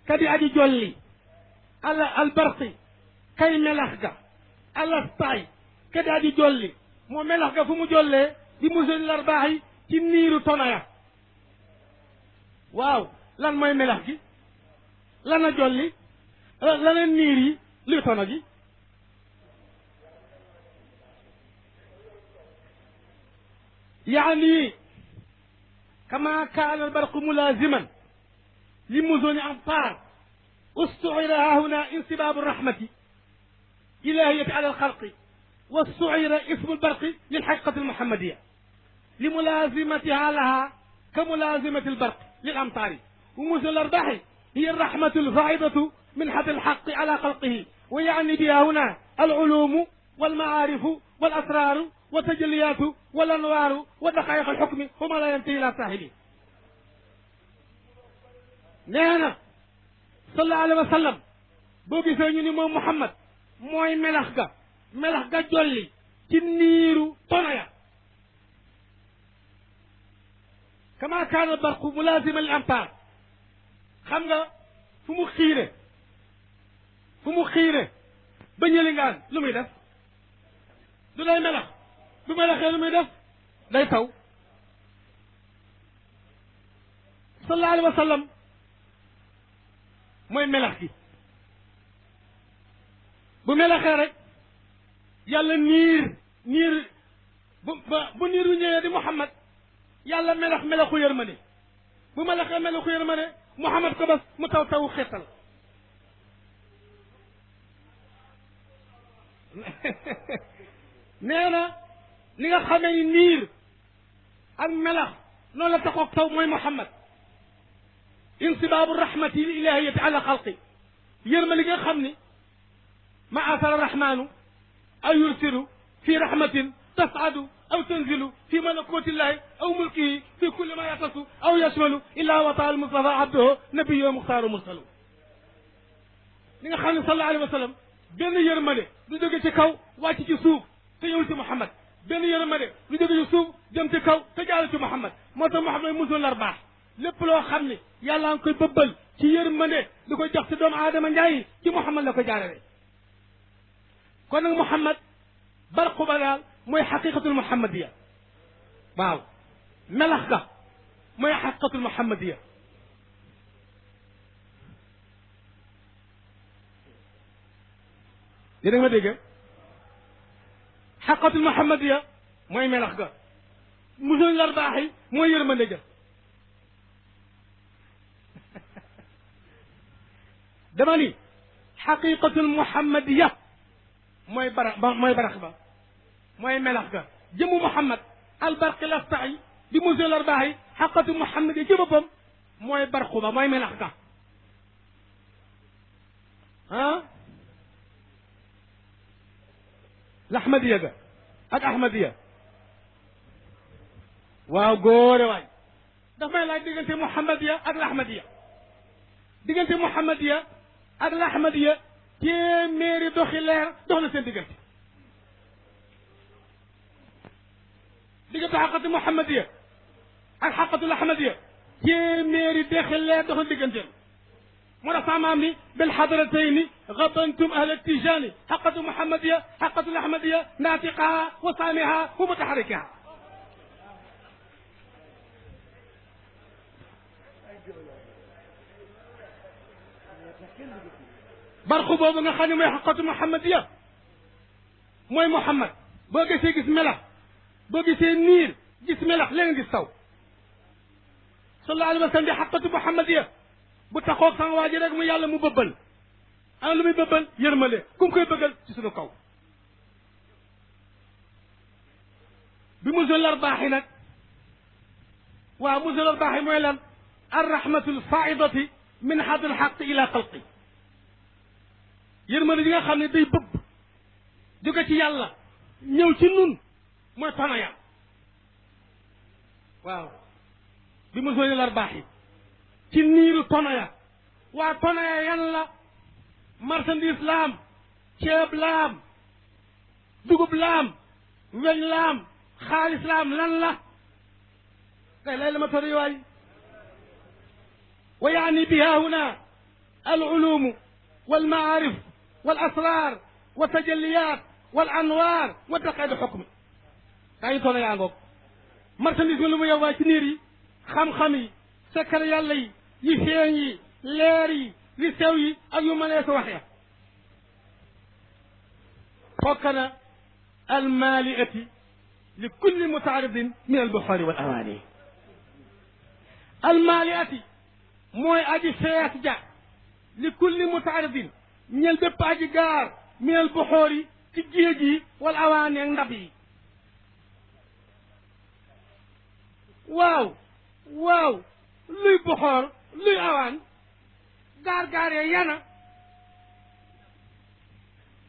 kadi aji jolli albarqi kay melax ga alastaay kadi aji jolli moo melax ga fu mu jollee di musoni lar baaxi ci niiru tonoya waaw lan mooy melax gi lan a jolli lana niir yi luy tono gi yaani kama kaana albarqu mulaziman li musoni amtar استعير هنا انسباب الرحمة إلهية على الخلق واستعير اسم البرق للحقيقة المحمدية لملازمتها لها كملازمة البرق للأمطار ومثل الأرباح هي الرحمة الفائضة من حد الحق على خلقه ويعني بها هنا العلوم والمعارف والأسرار والتجليات والأنوار ودقائق الحكم وما لا ينتهي إلى صاحبه. نعم sallallahu alayhi wa sallam boo gisee ñu ni moom Muhammad mooy melax ga jolli ci niiru tonoya kama kaana barqu mulazima lil amtar xam nga fu mu xiire ba ñëlingaan lu muy def du day melax bu melaxee lu muy def day taw sallallahu alayhi wa sallam mooy melax gi bu melaxee rek yàlla niir bu niir yu ñëwee di Muhammad yàlla melaxu yërmande bu melaxee melaxu yërmande Muhammad ko bas mu taw xeetal nee na li nga xamee ni niir ak melax noonu la taxoog taw mooy Muhammad insibaabu rahmati ilahiyati ala xalqi yërma li nga xam ni ma asara rahmanu aw yursilu fi rahmatin tasadu aw tanzilu fi malakutillahi aw mulkihi fi kulli ma yatasu aw yashmalu illa wa taala mustafa abduhu nabiyu muxtaaru mursalu li nga xam ne sallallahu alayhi wa sallam benn yërmande du jóge ci kaw wàcc ci suuf te ñëwul ci Muhammad benn yërmande du jóge ci suuf jëm ci kaw te jaalu ci Muhammad moo tax Muhammad musul lar baax lépp loo xam ne yàlla nga koy bëbbal ci yërmande di ko jox ci doomu aadama njaay ci Muhammad la ko jaarale kon nag Muhammad barqu ba daal mooy xaqiqatul muhammadiya waaw melax ga mooy xaqiqatul muhammadiya yéen a ma dégg xaqiqatul muhammadiya mooy melax ga musul lar baaxi mooy yërmande ja dama ni xaqiqatul muhammadiya mooy barax ba mooy melax ga jëmu Muhammad albarqi lastaay di musul arbaax yi xaqiqatul muhammadiya ci boppam mooy barqu ba mooy melax ga laxmadiya ga ak ahmadiya waaw góore waay daf may laaj diggante muhammadiya ak laxmadiya diggante muhammadiya ak laxmadiya téeméeri doxi leer dox na seen diggante xaqatu muhammadiya ak xaqatu laxmadiya téeméeri doxi leer dox na digganteem moo tax sama maam ni bil xadratayni gabantum ahla tijaani xaqatu muhammadiya xaqatu laxmadiya naatiqaha wa saamiha wa mutaxarikaha barxu boobu nga xam ne mooy xaqatu muhammadiya mooy Muhammad boo gisee gis melax boo gisee niir gis melax léegi gis taw sallallahu alayhi wa sallam di xaqatu muhammadiya bu taxoog sama waa ji rek mu yàlla mu bëbbal ana lu muy bëbbal yërmale ku mu koy bëggal ci suñu kaw bi musul arbaax yi nag waaw musul arbaax yi mooy lan arrahmatul faidati min hadil xaq ila xalqi yërmande yi nga xam ne day bëbb jóge ci yàlla ñëw ci nun mooy tonoya waaw bi musul arbaax yi ci niiru tonoya waa tonoya yan la marchandise laam ceeb laam dugub laam weñ laam xaalis laam lan la kay lay la ma tori waay wa yaani biha huna العلوم والمعارف والأسرار والتجليات والأنوار وتقعد حكم كاي تونا يا غوك marchandise mi lu mu yowaa ci niir yi xam-xam yi secret yàlla yi yi feeñ yi leer yi li sew yi ak yu mënee sa wax ya fokkana almaaliati li kulli mutaaridin min albuxaari wal awaani almaaliati mooy aji fees ja li kulli mutaaridin ñel bépp aji gaar min albuxaari ci géej yi wal awaani ak ndab yi waaw waaw luy boxoor luy awaan gaar yee yana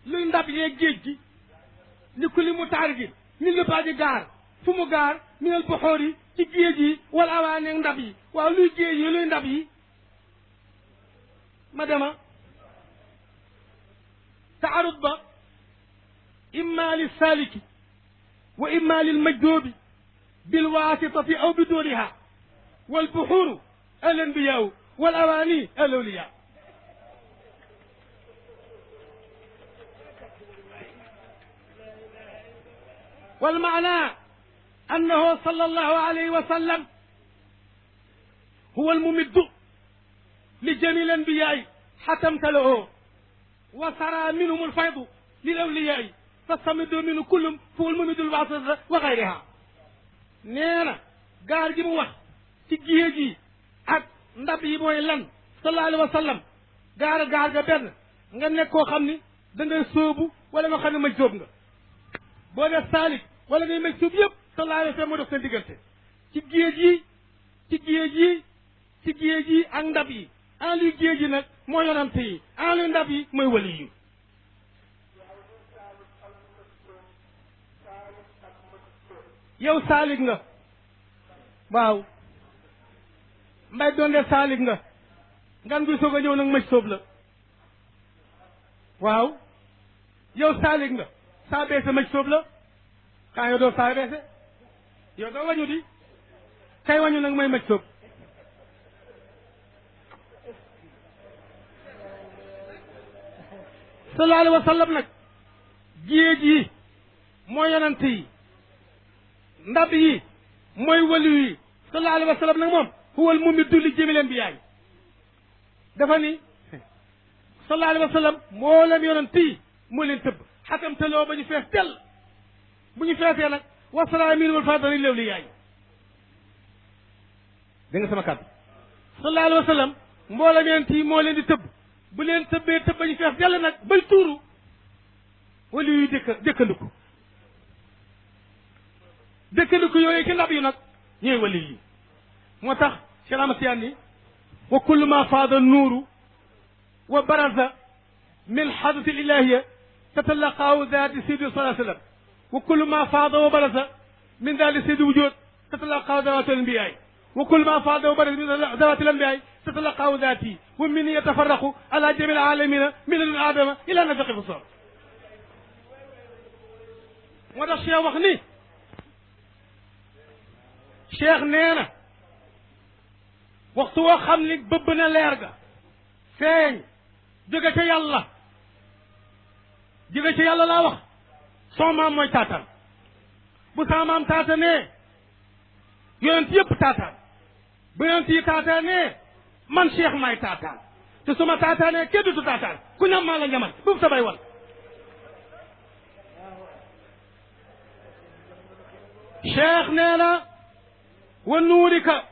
luy ndab yee géej gi li ku li mu taarigin ni lépp aji gaar fu mu gaar minel boxoor yi ci géej yi wala awaan ak ndab yi waaw luy géej yi luy ndab yi ma dema taarud ba imma li saliki wa imma lil majdoobi بالواسطة أو بدونها والبحور الأنبياء والأواني الأولياء والمعنى أنه صلى الله عليه وسلم هو الممد لجميع الأنبياء حتى امتلئه وسرى منهم الفيض للأولياء فاستمدوا منه كلهم فهو الممد الواسطة وغيرها nee na gaar gi mu wax ci géej gi ak ndab yi mooy lan sallallahu alayhi wa sallam gaar ga benn nga nekk koo xam ni da ngay sóobu wala nga xam ne maj sóob nga boo def saalik wala ngay maj sóob yëpp sallallahu alayhi wa sallam moo def seen diggante ci géej yi ci géej yi ci géej yi ak ndab yi en luy géej yi nag moo yonante yi en luy ndab yi mooy wali yi yow saalik nga waaw mbay doon de saalik nga ngan guy soog a ñëw nag maj sóob la waaw yow saalik nga saa beese maj sóob la xaa yow doo saa beese yow doo wañu di kay wañu nag mooy maj sóob sallallahu alayhi wa sallam nag géej yi mooy yonante yi ndab yi mooy waliyu yi sallallahu alayhi wa sallam nag moom huwal mumiddu li jëmi leen bi yaay dafa ni sallallahu alayhi wa sallam moo leen yonent yi moo leen tëbb xatam teloo ba ñu fees tell bu ñu feesee nag wasala min wal fadali lew li yaay dégg nga sama kàddu sallallahu alayhi wa sallam mboolem yonent yi moo leen di tëbb bu leen tëbbee tëbb ba ñu fees dell nag bay tuuru waliyu yi dëkkandiku dëkkandiku yooyu ci ndab yu nag ñooy wali yi moo tax Cheikh Ahmad Tijaan ni wa kullu ma faada nuuru wa baraza min xadrati ilahiya tatalaqaahu daati seydi sallallahu alayhi wa sallam wa kullu ma faada wa baraza min daati seydi wujud tatalaqaahu dawaati al-anbiyaay wa kullu ma faada wa baraza min dawaati al-anbiyaay tatalaqaahu daati wa min yatafarraqu ala jami al-aalamina min al-aadama ila nafxi fi s-suur moo tax Cheikh wax ni cheikh nee na waxtu woo xam ni bëbb na leer ga feeñ jóge ca yàlla laa wax son maam mooy taataan bu sama maam taatanee yonent yëpp taataan bu yonent yi taataanee man cheikh maay taataan te su ma taataanee kenn dutu taataan ku ñam maa la ñamal bu sa bay wal cheikh nee na ونورك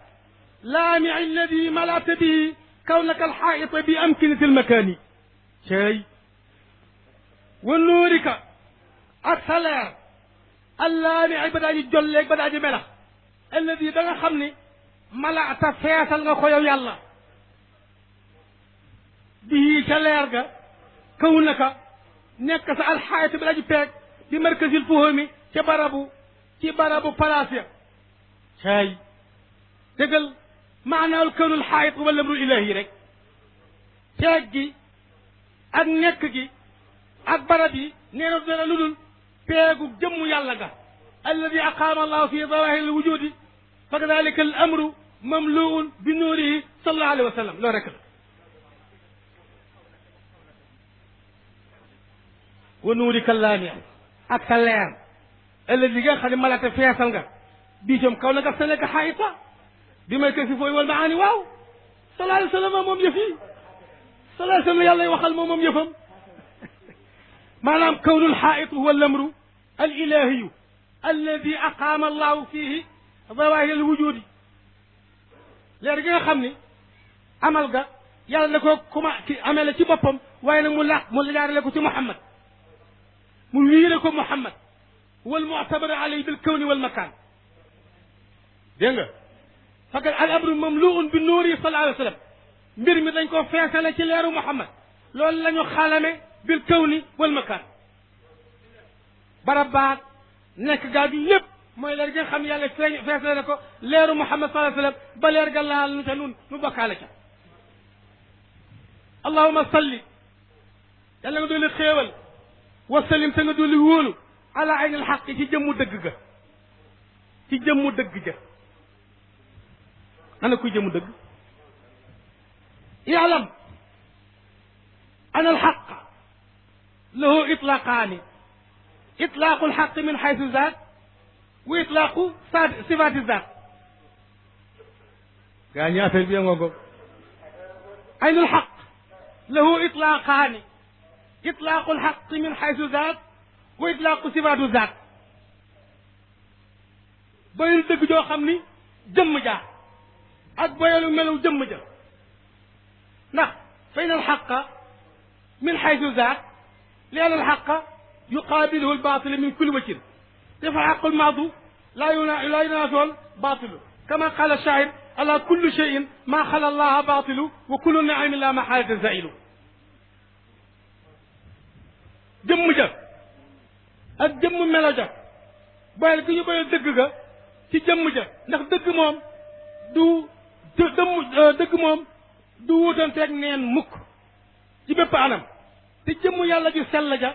لامع الذي ملأت به كونك الحائط بأمكنة المكان شيء ونورك السلام اللامع بدأ جلك بدأ ملأ الذي دغا خمني ملأت فيصل nga ko yow yàlla به كليرغا كونك nekk sa alxaayit bi daji peeg bi markasil fuhumi ci barabu palaas ya cay dëggal maanaawul kawnul xaayit wala amrul ilahi rek teeg gi ak nekk gi ak barab yi nee na dara lu dul peegu jëmmu yàlla ga alladi aqaama allahu fi zawahir al wujudi fa kadalika al amru mamluun bi nuurihi sallallahu alayhi wa sallam loolu rek la wa nuurika laami ak sa leer ëllëg li nga xam ne malate feesal nga bii jëm kaw na nga sa nekk xaayita bi may teg si fooy wal maani waaw sallallahu alayhi wa sallam moom yëf yi sallallahu alayhi wa sallam yàlla waxal moom yëfam maanaam kawnul xaayit huwa lamru al ilahiyu alladi aqaama allahu fihi zawahir al wujudi leer gi nga xam ni amal ga yàlla na ko amee la ci boppam waaye nag mu jaarale ko ci Muhammad mu wiire ko Muhammad wal mu'tabar alayhi bil kawni wal makaan dégg nga faqad al amru mamluun bi nuuri sallallahu alayhi wa sallam mbir mi dañ ko feesale ci leeru Muhammad loolu la ñu xalame bil kawni wal makaan barab baag nekk gaa gi lépp mooy leer gi nga xam ne yàlla feesale na ko leeru Muhammad sallallahu alayhi wa sallam ba leer ga laal nu ca nun nu bokkaale ca allahuma salli yàlla nga dooli xéewal wasallim te nga dooli wóolu ala aynil xaq ci jëmmu dëgg ga ci jëmmu dëgg ja ana kuy jëmmu dëgg yaalam ana alxaq lahu itlaqaani itlaaqu alxaq min xaysu zaat wa itlaaqu sifaati zaat gaa ñi affaire bi ngoo ko aynul xaq له إطلاقان إطلاق الحق من حيث ذات وإطلاق صفات ذات بيل دغ جو خامني جم جا اك بيل ملو جم جا نخ فإن الحق من حيث ذات لأن الحق يقابله الباطل من كل وجه فالحق الماضي لا ينافي الباطل كما قال الشاعر على كل شيء ما خلا الله باطل وكل نعم لا محالة زائل jëmm ja ak jëmm melo ja boyal gi ñu boyal dëgg ga ci jëmm ja ndax dëgg moom dëgg moom du wuutanteeg neen mukk ci bépp anam te jëmm yàlla ju sell ja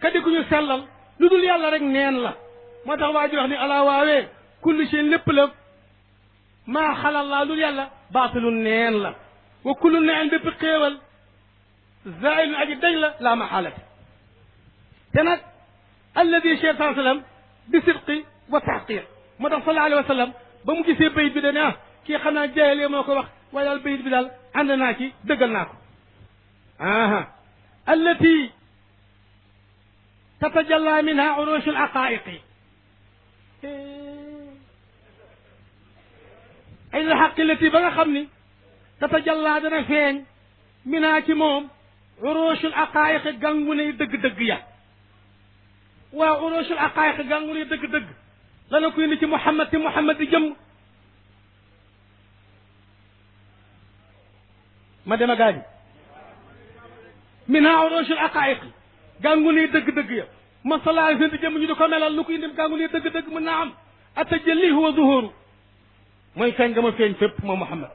kadi ku ñu sellal lu dul yàlla rek neen la moo tax waa ji wax ni ala waawee kullu shay lépp la maa xalal laa lu dul yàlla baatilu neen la wa kullu neen bépp xéewal zailun aji dañ la maxaalate te nag alladi cheikh saa sallam bi sidqi wa taxqiq moo tax sallallahu alayhi wa sallam ba mu gisee bayit bi dane kii xam naa jaayalee moo ko wax waaye daal bayit bi daal ànd naa ci dëggal naa ko allati tatajalla minha urush al aqaiqi ay la xaq allati ba nga xam ni tatajalla dana feeñ minha ci moom urush al aqaiqi gàngu ne dëgg-dëgg ya waaw urushul aqaayiq gàngu ne dëgg-dëgg lana koy indi ci Muhammad te Muhammad di jëm ma dem a gaañi minha urushul aqaayiq gàngu ne dëgg-dëgg ya ma sallallahu alayhi wa sallam di jëm ñu di ko melal lu ko indi gàngu ne dëgg-dëgg mën naa am atajalli huwa zuhuru mooy feeñ nga ma feeñ fépp moom Muhammad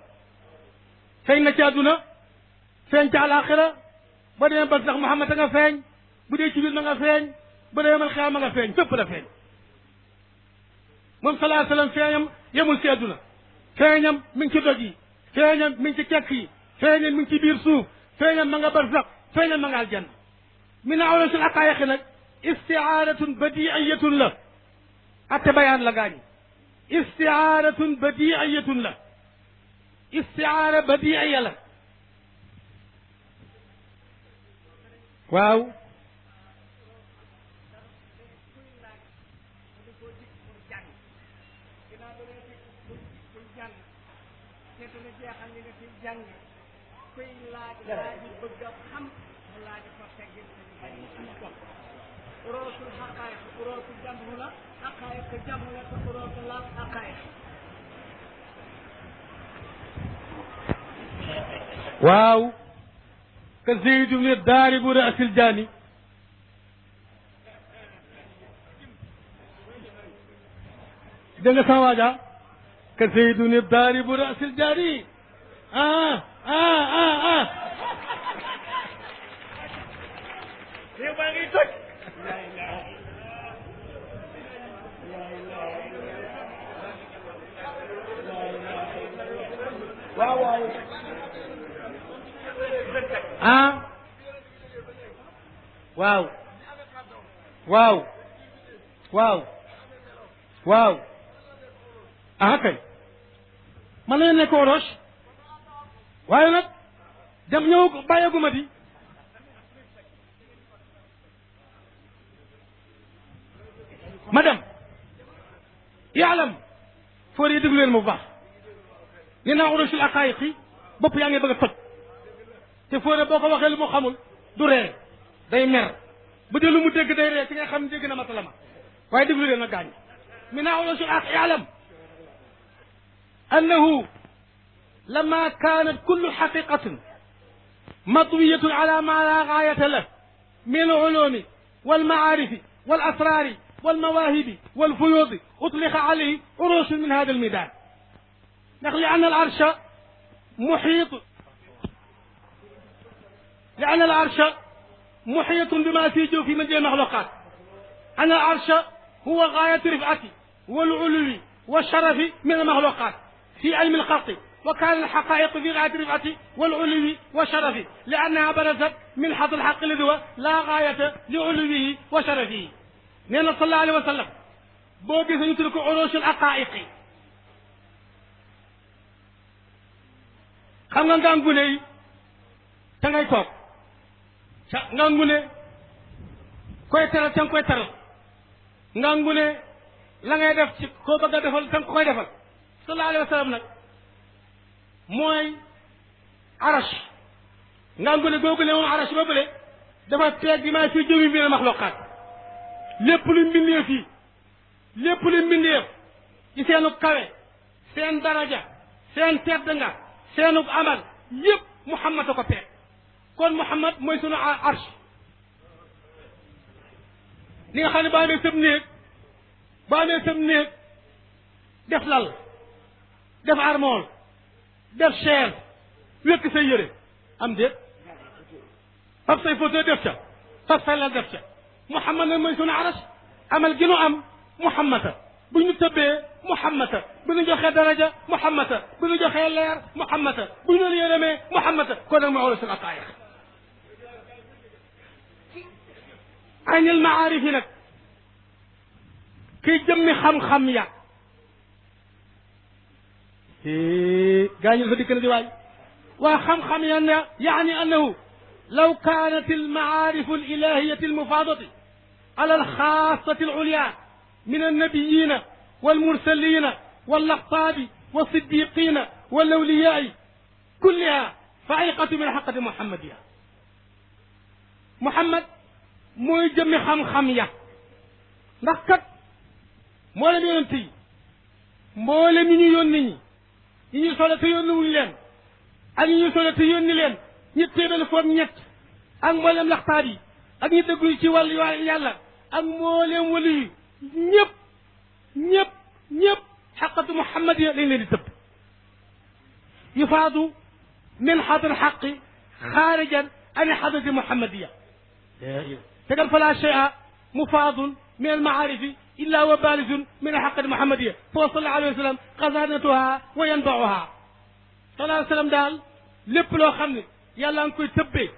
feeñ na ci àdduna feeñ ci àlaaxira ba demee ba sax Muhammad a nga feeñ bu dee ci biir ma nga feeñ ba dee man xeex ma nga feeñ fépp la feeñ moom sallallahu alayhi wa sallam feeñam yemul ci àdduna feeñam mi ngi ci doj yi feeñam mi ngi ci kekk yi feeñam mi ngi ci biir suuf feeñam ma nga barsax feeñam ma nga aljanna min awrasul aqaayiq nag istiaaratun badiiyatun la atte bayaan la gaañi istiaaratun badiiyatun la istiaara badiiya la waaw waaw ka Zeydu ne daaribu ra'sil jaani dégg nga sama waaja ka Zeydu ne daaribu ra'sil jaani réew baa ngi toj waaw waaw waaw waaw waaw waaw ah kay man nañu nekk oroche waaye nag dem ñëw bàyyeeguma di ma dem yaalam foor yi déglu leen mu baax nee naa orochul aqaayiqi bopp yaa ngi bëgg a toj te foore boo ko waxee lu mu xamul du ree day mer bu dee lu mu dégg day ree ci nga xam ne dégg na masalama waaye déglu leen nag gaañ mi naa orochul aq yaalam annahu lama kaanat kullu xaqiqatin matwiyatun ala ma la gaayata lah min alulumi walmaarifi walasrari والمواهب والفيوض أطلق عليه عروش من هذا الميدان لأن العرش محيط بما في جوف من جميع المخلوقات أن العرش هو غاية رفعته والعلو والشرف من المخلوقات في علم الخلق وكان الحقائق في غاية رفعته والعلو والشرف لأنها برزت من حظ الحق الذي هو لا غاية لعلوه وشرفه nee na sallallahu alayhi wa sallam boo gisee ñu tudd ko urushul aqaa'iqi xam nga ngàngune yi te ngay toog ca ngàngune koy teral te nga koy teral ngàngune la ngay def ci koo bëgg a defal te nga koy defal sallallahu alayhi wa sallam nag mooy arash ngàngune googule moom arash boobule dafa teeg bi maa fi jëmi mbir maxluqaat lépp lu mbindeef yi lépp lu mbindeef ci seenu kawe seen daraja seen tedd nga seenu amal yépp Muhammad a ko peeg kon Muhammad mooy sunu arsh li nga xam ne boo amee sëb néeg def lal def armoire def chaise wékk say yére am déet fab say photo def ca fab say lal def ca Muhammad nag mooy sunu aras amal gi nu am Muhammad bu ñu tëbbee Muhammad bu ñu joxee daraja Muhammad bu ñu joxee leer Muhammad bu ñu leen yërëmee Muhammad kon nag mooy urusul aqaa'iq aynil maarif yi nag kiy jëmmi xam-xam ya gaañu fa dikk na di waay waa xam-xam ya ne yaani annahu law kaanat almaarif alilahiyati almufaadati على الخاصة العليا من النبيين والمرسلين والأقطاب والصديقين والأولياء كلها فائقة من حقة محمدية محمد mooy jëmmi xam-xam ya ndax kat mboolem yonent yi mboolem yi ñu yónni ñi ñu solo te yónni wuñ leen ak ñi ñu solo te yónni leen ñett téeméer foog ñett ak mboolem laxtaab yi ak ñi dëggu ci wàllu yàlla ak mboolem wali yi ñëpp xaqatu muhammadiya lañ leen di tëbb yufaadu min xadr xaqi xaarijan an xadrati muhammadiya tegal fala shay'a mufaadun min almaarifi illa wa barizun min alxaqati muhammadiya fa sallallahu alayhi wa sallam xasanatuha wa yanbauha sallallahu alayhi wa sallam daal lépp loo xam ne yàlla nga koy tëbbee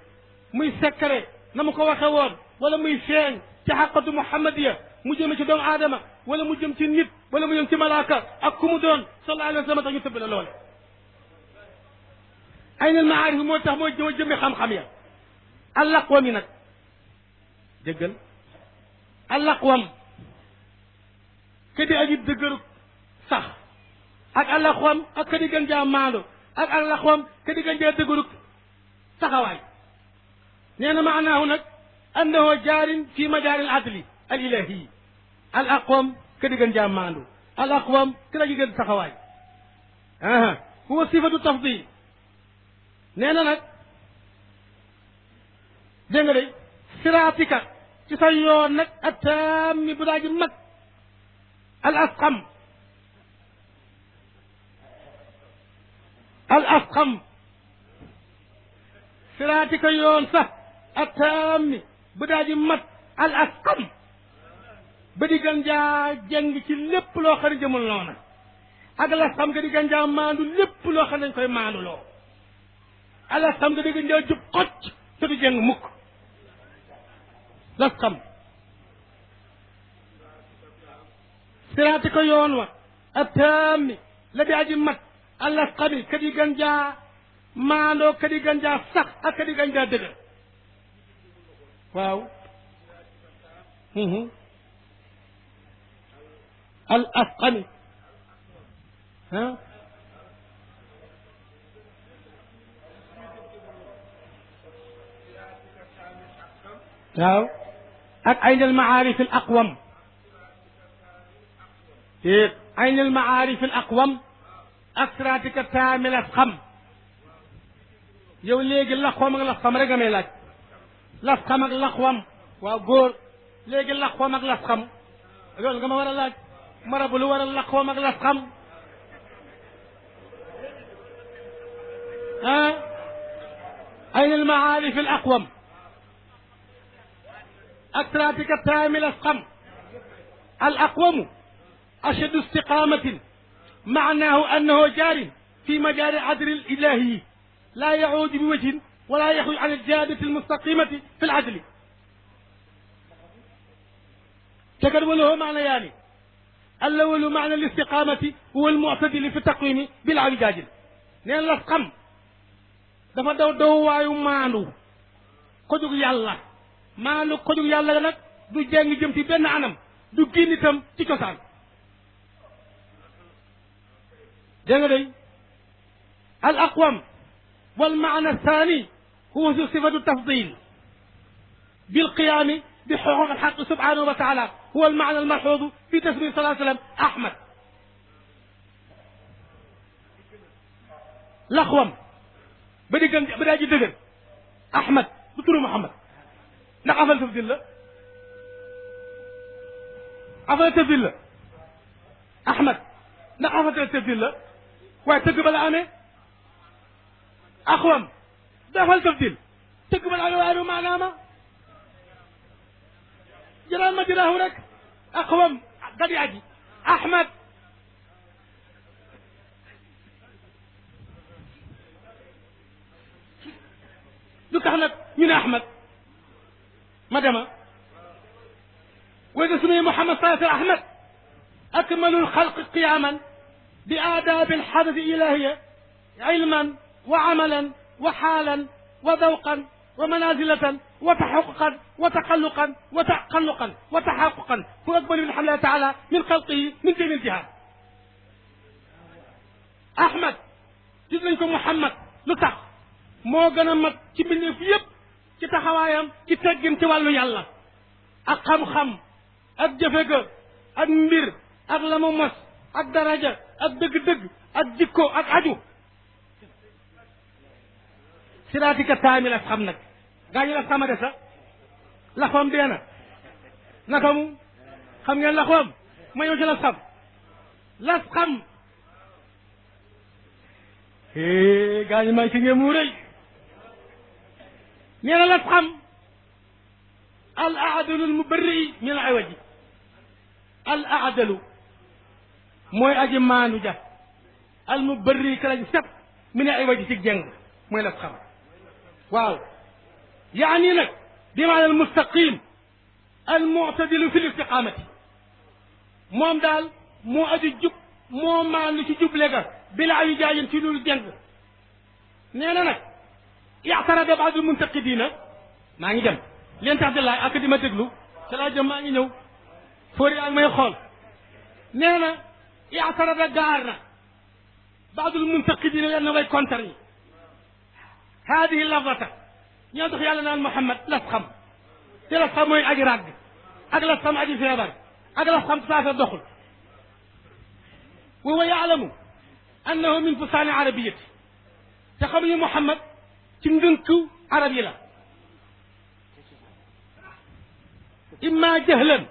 muy secret na mu ko waxe woon wala muy feeñ ci xaqatu muhammadiya mu jëm ci doomu aadama wala mu jëm ci nit wala mu jëm ci malaaka ak ku mu doon sallallahu alayhi wa sallam tax ñu tëbb la loole ay na maarif moo tax mooy jëmmi xam-xam ya allaqwam yi nag déggal allaqwam ke di aji dëgëru sax ak allaqwam ak ke di gën jaa maando ak allaqwam ke di gën jaa dëgëru saxawaay nee na maanaahu nag annahu jaarin fi majaari al adli al ilahi al aqwam ke di gën jaa maandu al aqwam ke di gën saxawaay huwa sifatu tafdil nee na nag dégg nga de siraatika ci sa yoon nag attaami bu daa ji mag al asqam siraatika yoon sax attaami bu daa ji mat al asqam ba di gën jaa jeng ci lépp loo xam ne jëmul noona ak al asqam nga di gën jaa maandu lépp loo xam ne dañ koy maandu loo al asqam nga di gën jaa jub xocc te du jeng mukk lasqam siraati ko yoon wa attaami la di aji mat allasqami kadi gan jaa maandoo kadi gan jaa sax ak kadi gan jaa dëgër waaw al asqami waaw ak ayn al maarif al aqwam déet ayn al maarif al aqwam ak siraatika taamil asqam yow léegi laqwam ak lasqam rek nga may laaj lasqam ak laqwam waaw góor léegi laqwam ak lasqam loolu nga ma war a laaj marabu lu war a laqwam ak lasqam ayn al maarif al aqwam أكراتك التامل أسقم الأقوم أشد استقامة معناه أنه جار في مجال عدل الإلهي لا يعود بوجه ولا يخرج عن الجادة المستقيمة في العدل تكرر معنى يعني الأول معنى الاستقامة هو المعتدل في التقويم بالعوجاج نين الأسقم دفا دو وايو مانو كجوك يالله maanu kojug yàlla nag du jeng jëm ci benn anam du génn itam ci cosaan dégg nga day al aqwam wal maana thani huwa sifatu tafdil bil qiyam bi huquq al haqq subhanahu wa ta'ala huwa al maana al malhuz fi tasmiyat sallallahu alayhi wa sallam ahmad laqwam ba di gën ba daa ji dëgër ahmad du turu muhammad ndax afal tafdil la afal tafdil la ahmad ndax afal tafdil la waaye tëgg ba la amee aqwam dafal tafdil tëgg ba la amee waaye du maanaama jëral ma jëraahu rek aqwam gadi aji ahmad lu tax nag ñu ne ahmad مدما وإذا سمي محمد صلى الله عليه وسلم أحمد أكمل الخلق قياما بآداب الحدث الإلهية علما وعملا وحالا وذوقا ومنازلة وتحققا وتقلقا وتقلقا وتحققا هو أكبر من الله تعالى من خلقه من جميع الجهات أحمد جزنكم محمد لتح مو غنا مات ci mbindeef yépp ci taxawaayam ci teggin ci wàllu yàlla ak xam-xam ak jëfe ga ak mbir ak la mu mos ak daraja ak dëgg-dëgg ak jikko ak aju siraatika taamil as xam nag gaa ñu la xama de sax laxwam deena naka mu xam ngeen laxwam ma ñëw ci las xam las xam gaa ñu may ci ngeen mu rëy nee na las xam al aadalu al mubarri min al awaji al aadalu mooy aji maanu ja al mubarri ka lañ set min al awaji ci jeng mooy las xam waaw yaani nag bi maana al mustaqim al mu'tadilu fi l istiqamati moom daal moo aju jub moo maanu ci juble ga bila ayu jaayin ci loolu jeng nee na nag اعترض بعض المنتقدين ما نجي جم لين تحت الله اكدي ما تقلو سلا جم ما نجي نيو فوري اك ماي خول نينا اعترض غارنا بعض المنتقدين لانه واي كونتري هذه اللفظه ñoo tax yàlla naan Muhammad las xam te las xam mooy aji ràgg ak las xam aji feebar ak las xam saasa doxul wa huwa yaalamu annahu min fusaani arabiyati te xamuñu Muhammad ci ndënku arab yi la imma jahlan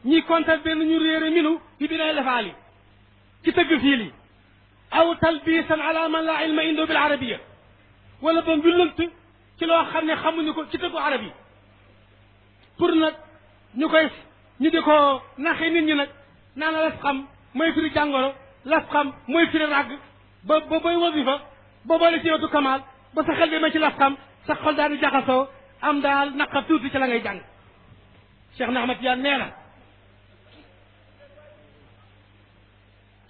ñi kontar benn ñu réere minu bi binay lafaali ci tëgg fii li aw talbisan ala man la ilma indo bil arabia wala ba njullant ci loo xam ne xamuñu ko ci tëggu arab yi pour nag ñu koy ñu di ko naxee nit ñi nag naan las xam mooy firi jàngoro las xam mooy firi ràgg ba booy wasifa ba boole ci wetu kamaal ba sa xel demee ci las xam sa xol daal di jaxasoo am daal naqar tuuti ci la ngay jàng Cheikh na Ahmad Tijaan nee na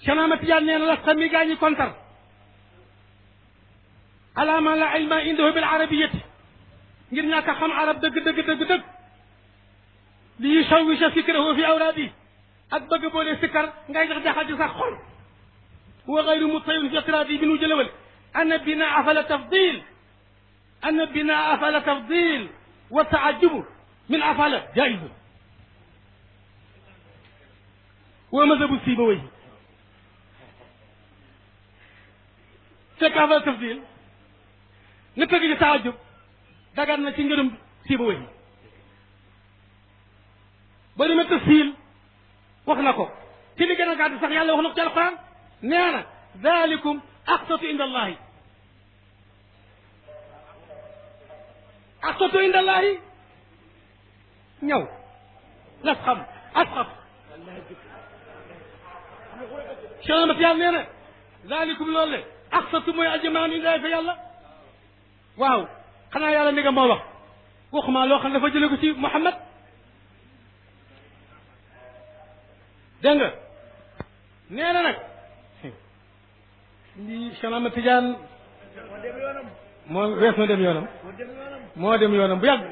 Cheikh Ahmad Tidiane nee na lasta mi gaa ñi kontar ala ma la ilma indahu bil arabiyati ngir ñàkk a xam arab dëgg dëgg dëgg dëgg li yushawwisha fikrahu fi awraadi ak bëgg boo dee sikkar ngay jax jaxal ci sax xol wa gayru mutayin fi iqraadi bi nu jëlewal anna binaa fala tafdil anna binaa fala tafdil wa taajubu min afala jaizu wa mazhabu Sibawayh fekk afala tafdil nga tëgg ci taajub dagan na ci ngërëm Sibawayh ba demee tafsil wax na ko ci li gën a gàtt sax yàlla wax na ko ci alquran nee na dalikum aqsatu inda allahi aqsatu inda allahi ñëw las xam asxat chenamat yàlla nee na dalikum loolu le aqsatu mooy ajamaan inda fa yàlla waaw xanaa yàlla ni nga moo wax waxuma loo xam ne dafa jële ko ci Muhammad dégg nga nee na nag lii Cheikh Ahmad Tidiane moo wees na dem yoonam moo dem yoonam bu yàgg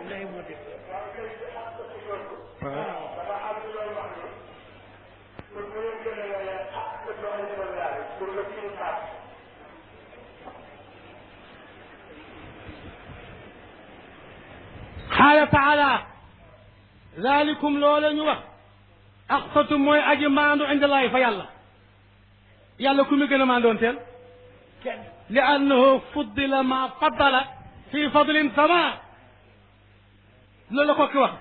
qaala taala zalikum loola ñu wax aqsatu mooy aji maandu indallaahi fa yàlla yàlla ku mu gën a maandoon teel li annahu fuddila ma faddala fi fadlin sama loolu la ko ki wax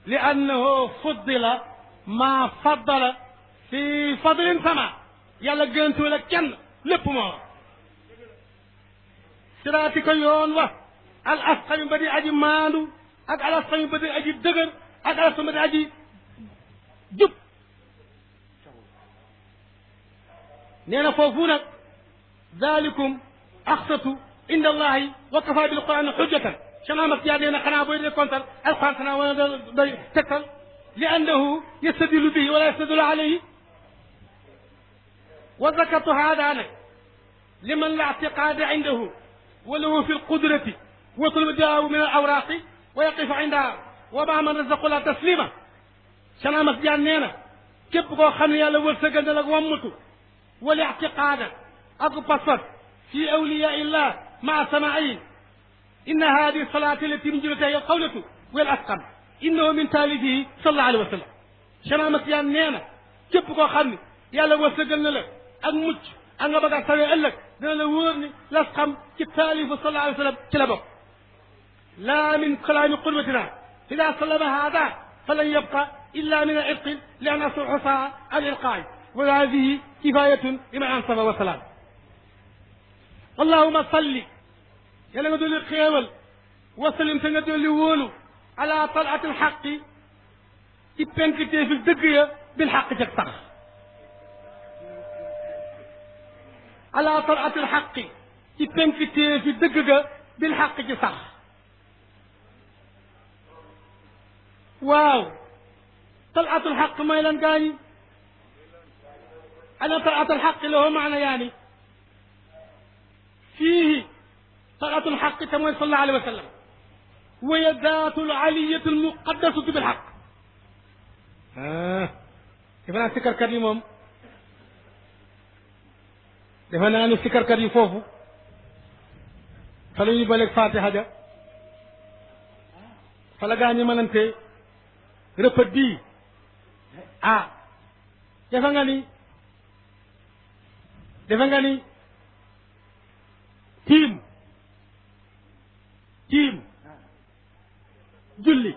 li annahu fuddila ma faddala fi fadlin sama yàlla gëntuwul ak kenn lépp moo siraati ko yoon wax al asqami ba di aji maandu ak al asqami ba di aji dëgër ak al asqami ba di aji jub nee na foofu nag dalikum aqsatu inda allahi wa kafa bil quran xujjatan Cheikh Ahmad Tidiane nee na xanaa booy dee kontal alquran xanaa wala doy tegtal li annahu yastadilu bihi wala yastadilu alayhi wa zakartu hada nag liman la ictiqaada indahu wa lahu fi lqudrati wa tulbidaahu min al awraqi wa yaqifu indaha wa ma man razaqu la taslima Cheikh Ahmad Tidiane nee na képp koo xam ne yàlla wërsëgal na la wammatu wal ictiqaada ak pas-pas fi awliyaa illah maa samaain inna hadihi salaati allati min jumlatiha qawlatu wal asqam innahu min taalifihi sallallahu alayhi wa sallam Cheikh Ahmad Tidiane nee na képp koo xam ne yàlla wërsëgal na la ak mucc ak nga bëgg a sawee ëllëg dina la wóor ni lasqam ci taalifu sallallahu alayhi wa sallam ci la bokk laa min kalaami qudwatina ida sallama hada falan yabqa illa min al-irqi li an asuusa al-ilqaa'i wa hadihi kifayatun liman ansaba wa salaam allahuma salli yàlla nga dolli xéewal wa sallim te nga dolli wóolu ala talaati alxaqi ci penkitee fi dëgg ya bil xaq jag sax ala talaati alxaqi ci penkitee fi dëgg ga bil xaq ci sax waaw talaatu alxaq mooy lan gaañi ana talaatu alxaqi lahu maana yaani فيه طلعة الحق كما صلى الله عليه وسلم وهي ذات العلية المقدسة بالحق دفنا سكر كريم موم دفنا أنو سكر كريم فوفو فلو يبالك فاتحة جا فلا غاني مننتي رفت بي دفنغاني tiim julli